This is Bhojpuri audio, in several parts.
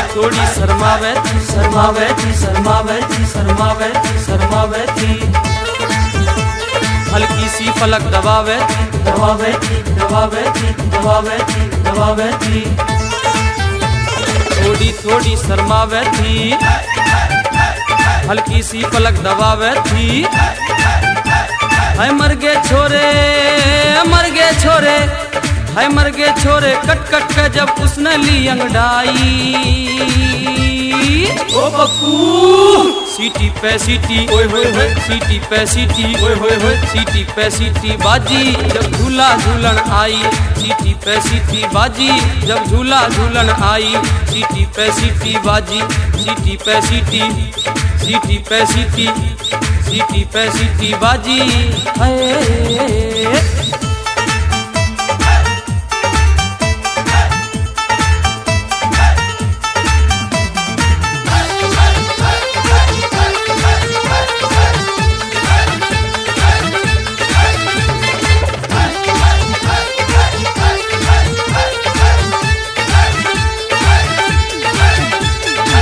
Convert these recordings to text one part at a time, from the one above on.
थोड़ी शर्मावे थी, शर्मावे थी, शर्मावे थी, शर्मावे थी, शर्मावे थी। हल्की सी पलक दबावे थी, दबावे थी, दबावे थी, दबावे थी, दबावे थी। थोड़ी थोड़ी शर्मावे थी, हल्की सी पलक दबावे थी। हाय मर गए छोरे, मर गए छोरे, हाय मर गए छोरे, कट कट के जब उसने ली अंगड़ाई। ओ बप्पू सीटी पे सीटी, ओए होए होए, सीटी पे सीटी, ओए होए होए, सीटी पे सीटी बाजी जब झूला झूलन आई। सीटी पे सीटी बाजी जब झूला झूलन आई। सीटी पे सीटी बाजी, सीटी पे सीटी, सीटी पे सीटी, सीटी पे सीटी बाजी। हाय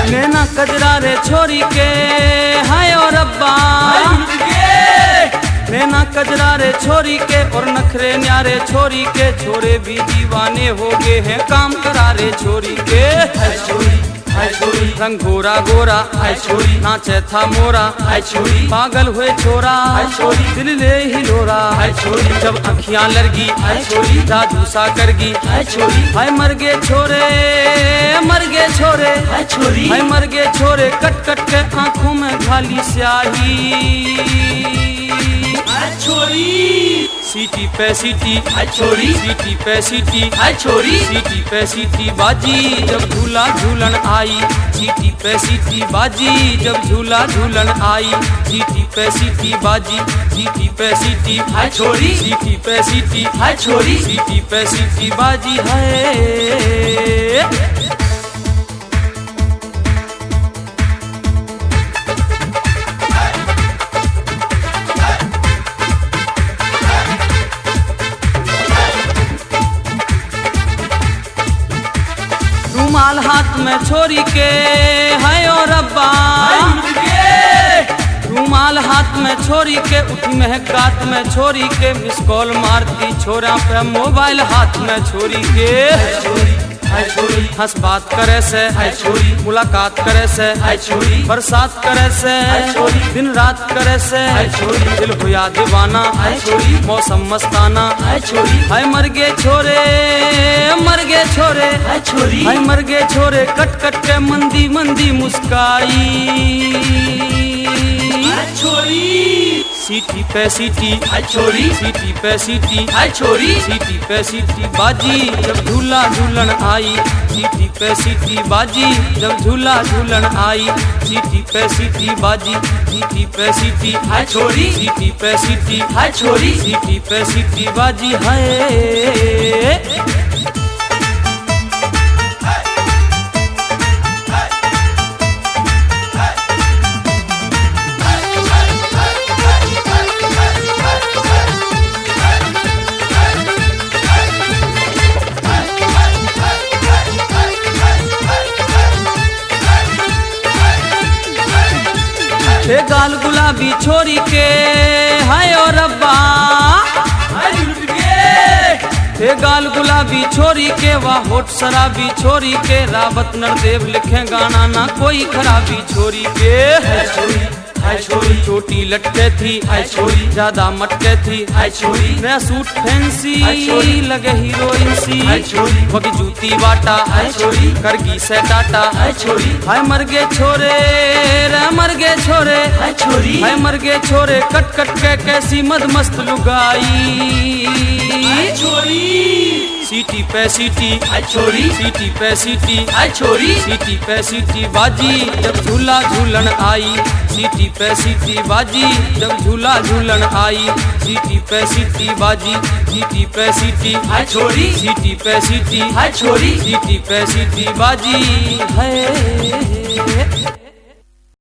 नैना कजरा रे छोरी के, हाय और अब्बा नैना कजरा रे छोरी के, और नखरे न्यारे छोरी के। छोरे भी दीवाने हो गए हैं काम करा रे छोरी के। हाय छोरी, हाय छोरी, रंग गोरा गोरा, हाय छोरी, नाचे था मोरा, हाय छोरी, पागल हुए छोरा, हाय छोरी, दिल ले हिलोरा, हाय छोरी, जब अखियां लड़गी, हाय छोरी, जादू सा करगी, हाय छोरी। हाय मर गए छोरे, मर गए छोरे, हाय छोरी, हाय मर गए छोरे, कट कट के आंखों में घाली स्याही। हाय छोरी सीटी पे सीटी, हाय छोरी, सीटी पे सीटी, हाय छोरी, सीटी पे सीटी बाजी जब झूला झूलन आई। सीटी पे सीटी बाजी जब झूला झूलन आई। सीटी पे सीटी बाजी, सीटी पे सीटी, हाय छोरी, सीटी पे सीटी, हाय छोरी, सीटी पे सीटी बाजी। है रुमाल हाथ में छोरी के, हाय और अब्बा रुमाल हाथ में छोरी के, उठी महकात में छोरी के। मिस कॉल मारती छोरा पे मोबाइल हाथ में छोरी के। हाय छोरी हंस बात करे से, हाय छोरी, मुलाकात करे से, हाय छोरी, बरसात करे से, हाय छोरी, दिन रात करे से, हाय छोरी, दिल हुआ दीवाना, हाय छोरी, मौसम मस्ताना, हाय छोरी। हाय मर गए छोरे, मर गए छोरे, हाय छोरी, हाय मर गए छोरे, कट कट के मंदी मंदी मुस्काई। हाय छोरी सीटी पे सीटी, हाय छोरी, सीटी पे सीटी, हाय छोरी, सीटी पे सीटी बाजी जब झूला झूलन आई। सीटी पे सीटी बाजी जब झूला झूलन आई। सीटी पे सीटी बाजी, सीटी पे सीटी, हाय छोरी, सीटी पे सीटी, हाय छोरी, सीटी पे सीटी बाजी। है गाल गुलाबी छोरी के, हाय और अब्बा हे गाल गुलाबी छोरी के, वाह होठ शराबी छोरी के। रावत नरदेव लिखे गाना ना कोई खराबी छोरी के। हाय छोरी चोटी लटके थी, हाय छोरी ज्यादा मटके थी, हाय छोरी नया सूट फैंसी लगे हीरोइन सी, हाय छोरी वगी जूती बाटा, हाय छोरी करगी से टाटा, हाय छोरी। हाय मर गए छोरे, रे मर गए छोरे, हाय छोरी, हाय मर गए छोरे, कट कट के कैसी मद मस्त लुगाई। हाय छोरी सीटी पे सीटी, हाय छोरी, सीटी पे सीटी, हाय छोरी, सीटी पे सीटी बाजी जब झूला झूलन आई। सीटी पे सीटी बाजी जब झूला झूलन आई। सीटी पे सीटी बाजी, सीटी पे सीटी, हाय छोरी, सीटी पे सीटी, हाय छोरी, सीटी पे सीटी बाजी। है